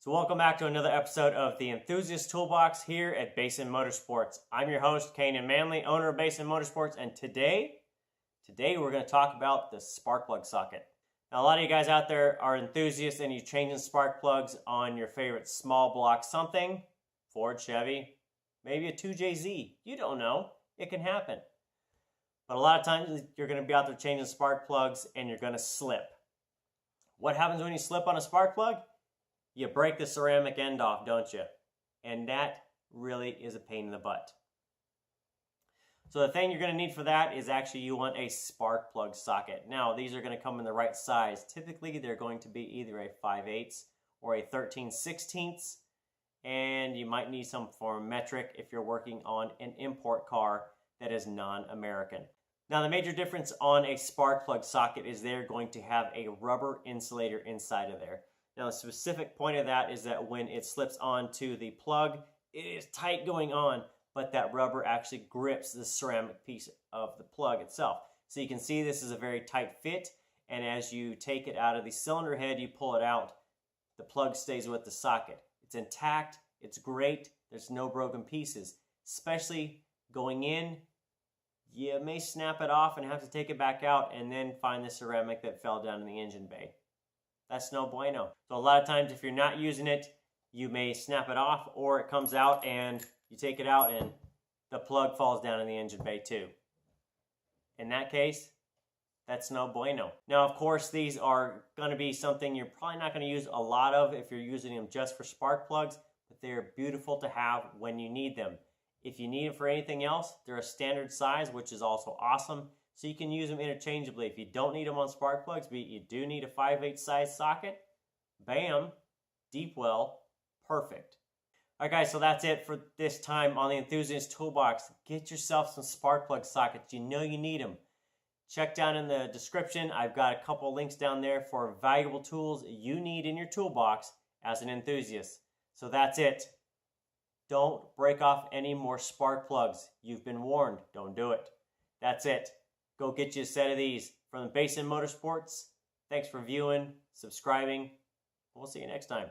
So welcome back to another episode of the Enthusiast Toolbox here at Basin Motorsports. I'm your host, Canaan Manley, owner of Basin Motorsports, and today we're going to talk about the spark plug socket. Now, a lot of you guys out there are enthusiasts and you're changing spark plugs on your favorite small block something, Ford, Chevy, maybe a 2JZ. You don't know. It can happen. But a lot of times you're going to be out there changing spark plugs and you're going to slip. What happens when you slip on a spark plug? You break the ceramic end off, don't you? And that really is a pain in the butt. So the thing you're going to need for that is actually you want a spark plug socket. Now, these are going to come in the right size. Typically, they're going to be either a 5/8 or a 13/16, and you might need some form of metric if you're working on an import car that is non-American. Now, the major difference on a spark plug socket is they're going to have a rubber insulator inside of there. Now, the specific point of that is that when it slips onto the plug, it is tight going on, but that rubber actually grips the ceramic piece of the plug itself. So you can see this is a very tight fit, and as you take it out of the cylinder head, you pull it out, the plug stays with the socket. It's intact, it's great, there's no broken pieces. Especially going in, you may snap it off and have to take it back out and then find the ceramic that fell down in the engine bay. That's no bueno. So a lot of times if you're not using it, you may snap it off or it comes out and you take it out and the plug falls down in the engine bay too. In that case, that's no bueno. Now, of course, these are going to be something you're probably not going to use a lot of if you're using them just for spark plugs, but they're beautiful to have when you need them. If you need them for anything else, they're a standard size, which is also awesome. So you can use them interchangeably. If you don't need them on spark plugs, but you do need a 5/8 size socket, bam, deep well, perfect. All right, guys, so that's it for this time on the Enthusiast Toolbox. Get yourself some spark plug sockets. You know you need them. Check down in the description. I've got a couple links down there for valuable tools you need in your toolbox as an enthusiast. So that's it. Don't break off any more spark plugs. You've been warned. Don't do it. That's it. Go get you a set of these from Basin Motorsports. Thanks for viewing, subscribing. We'll see you next time.